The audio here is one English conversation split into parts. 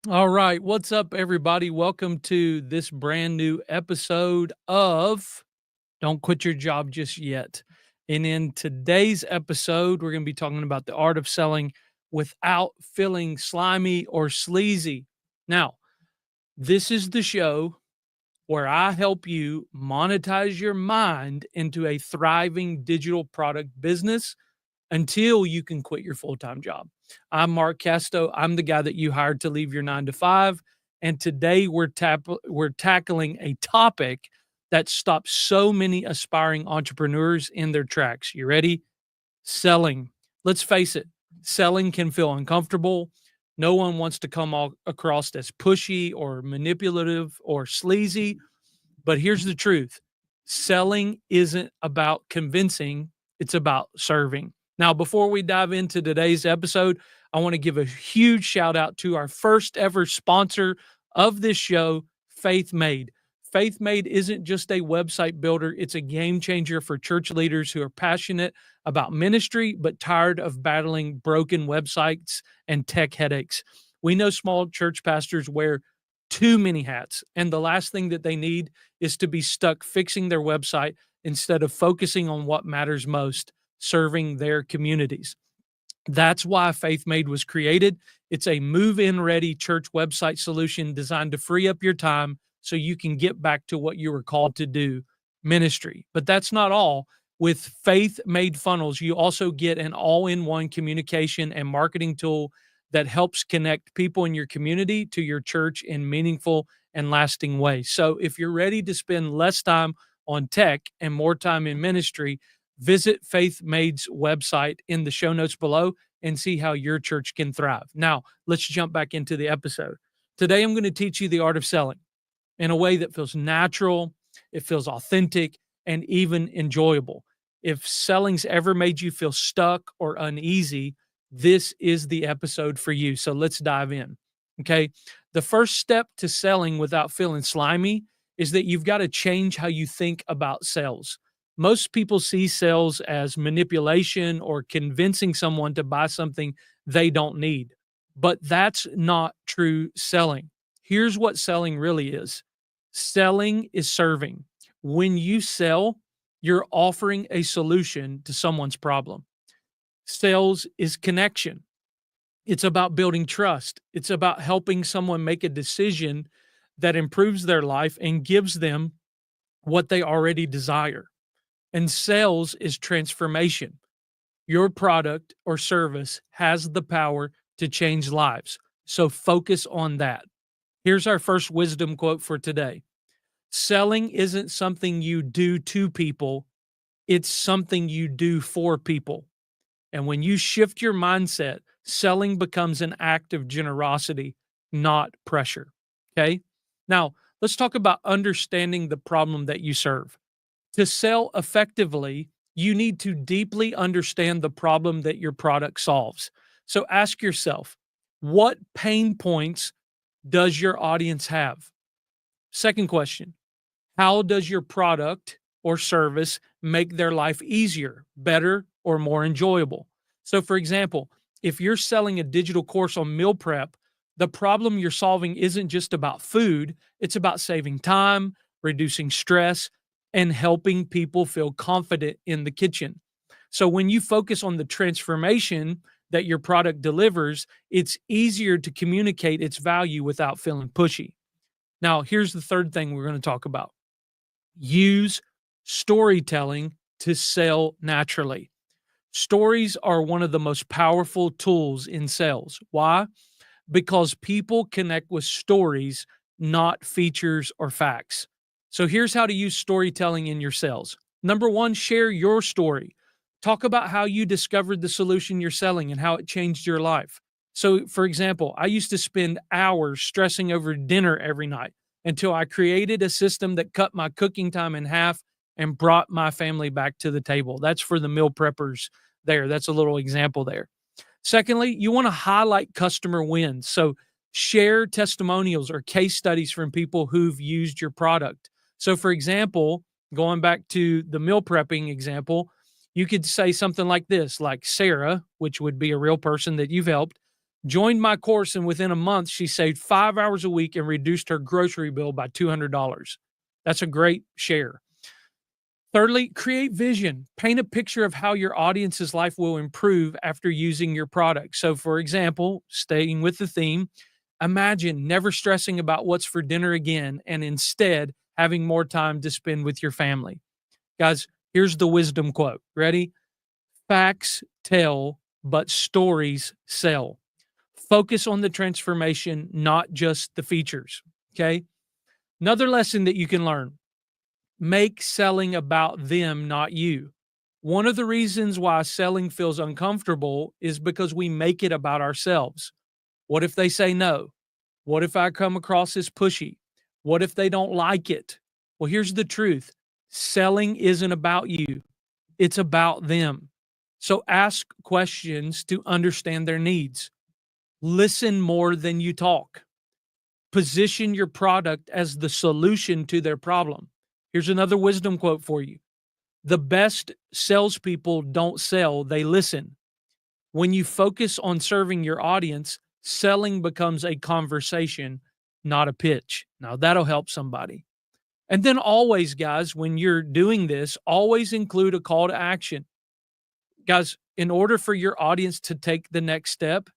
All right. What's up, everybody? Welcome to this brand new episode of Don't Quit Your Job Just Yet. And in today's episode, we're going to be talking about the art of selling without feeling slimy or sleazy. Now, this is the show where I help you monetize your mind into a thriving digital product business until you can quit your full-time job. I'm Mark Casto. I'm the guy that you hired to leave your 9 to 5. And today we're tackling a topic that stops so many aspiring entrepreneurs in their tracks. You ready? Selling. Let's face it, selling can feel uncomfortable. No one wants to come all across as pushy or manipulative or sleazy. But here's the truth: selling isn't about convincing, it's about serving. Now, before we dive into today's episode, I want to give a huge shout out to our first ever sponsor of this show, Faith Made. Faith Made isn't just a website builder, it's a game changer for church leaders who are passionate about ministry but tired of battling broken websites and tech headaches. We know small church pastors wear too many hats, and the last thing that they need is to be stuck fixing their website instead of focusing on what matters most, serving their communities. That's why Faith Made was created. It's a move in ready church website solution designed to free up your time so you can get back to what you were called to do, ministry. But that's not all. With Faith Made Funnels, you also get an all in one communication and marketing tool that helps connect people in your community to your church in meaningful and lasting ways. So if you're ready to spend less time on tech and more time in ministry, visit Faith Made's website in the show notes below and see how your church can thrive. Now, let's jump back into the episode. Today, I'm going to teach you the art of selling in a way that feels natural, it feels authentic, and even enjoyable. If selling's ever made you feel stuck or uneasy, this is the episode for you. So let's dive in. Okay. The first step to selling without feeling slimy is that you've got to change how you think about sales. Most people see sales as manipulation or convincing someone to buy something they don't need. But that's not true selling. Here's what selling really is: selling is serving. When you sell, you're offering a solution to someone's problem. Sales is connection. It's about building trust. It's about helping someone make a decision that improves their life and gives them what they already desire. And sales is transformation. Your product or service has the power to change lives. So focus on that. Here's our first wisdom quote for today: selling isn't something you do to people, it's something you do for people. And when you shift your mindset, selling becomes an act of generosity, not pressure. Okay. Now, let's talk about understanding the problem that you serve. To sell effectively, you need to deeply understand the problem that your product solves. So ask yourself, what pain points does your audience have? Second question: how does your product or service make their life easier, better, or more enjoyable? So, for example, if you're selling a digital course on meal prep, the problem you're solving isn't just about food, it's about saving time, reducing stress, and helping people feel confident in the kitchen. So, when you focus on the transformation that your product delivers, it's easier to communicate its value without feeling pushy. Now, here's the third thing we're going to talk about: use storytelling to sell naturally. Stories are one of the most powerful tools in sales. Why? Because people connect with stories, not features or facts. So here's how to use storytelling in your sales. Number one, share your story. Talk about how you discovered the solution you're selling and how it changed your life. So, for example, I used to spend hours stressing over dinner every night until I created a system that cut my cooking time in half and brought my family back to the table. That's for the meal preppers there. That's a little example there. Secondly, you want to highlight customer wins. So share testimonials or case studies from people who've used your product. So, for example, going back to the meal prepping example, you could say something like this, like Sarah, which would be a real person that you've helped. Joined my course, and within a month, she saved 5 hours a week and reduced her grocery bill by $200. That's a great share. Thirdly, create vision. Paint a picture of how your audience's life will improve after using your product. So, for example, staying with the theme, imagine never stressing about what's for dinner again and instead having more time to spend with your family. Guys, here's the wisdom quote. Ready? Facts tell, but stories sell. Focus on the transformation, not just the features. Okay. Another lesson that you can learn: make selling about them, not you. One of the reasons why selling feels uncomfortable is because we make it about ourselves. What if they say no? What if I come across as pushy? What if they don't like it? Well, here's the truth: selling isn't about you, it's about them. So ask questions to understand their needs. Listen more than you talk. Position your product as the solution to their problem. Here's another wisdom quote for you: the best salespeople don't sell, they listen. When you focus on serving your audience, selling becomes a conversation, not a pitch. Now, that'll help somebody. And then always, guys, when you're doing this, always include a call to action. Guys, in order for your audience to take the next step,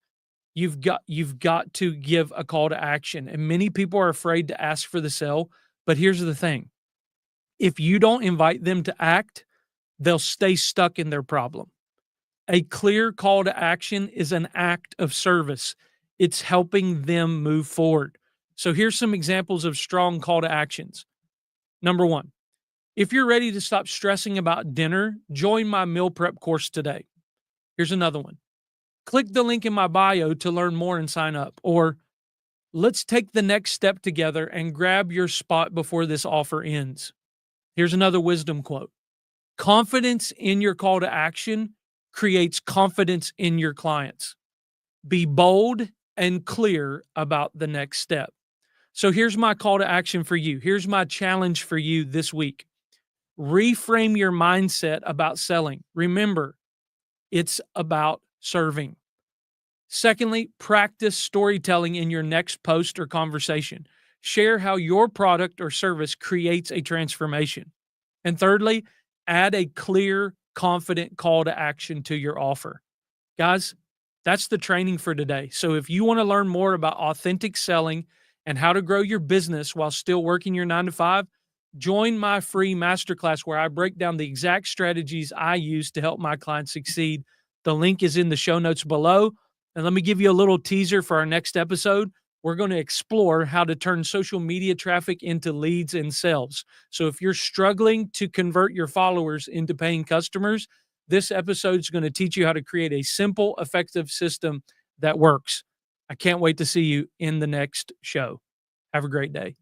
you've got to give a call to action. And many people are afraid to ask for the sale, but here's the thing: if you don't invite them to act, they'll stay stuck in their problem. A clear call to action is an act of service. It's helping them move forward. So here's some examples of strong call to actions. Number one, if you're ready to stop stressing about dinner, join my meal prep course today. Here's another one: click the link in my bio to learn more and sign up. Or let's take the next step together and grab your spot before this offer ends. Here's another wisdom quote: confidence in your call to action creates confidence in your clients. Be bold and clear about the next step. So here's my call to action for you. Here's my challenge for you this week: reframe your mindset about selling. Remember, it's about serving. Secondly, practice storytelling in your next post or conversation. Share how your product or service creates a transformation. And thirdly, add a clear, confident call to action to your offer. Guys, that's the training for today. So if you want to learn more about authentic selling and how to grow your business while still working your 9 to 5, join my free masterclass where I break down the exact strategies I use to help my clients succeed. The link is in the show notes below. And let me give you a little teaser for our next episode. We're going to explore how to turn social media traffic into leads and sales. So if you're struggling to convert your followers into paying customers, this episode is going to teach you how to create a simple, effective system that works. I can't wait to see you in the next show. Have a great day.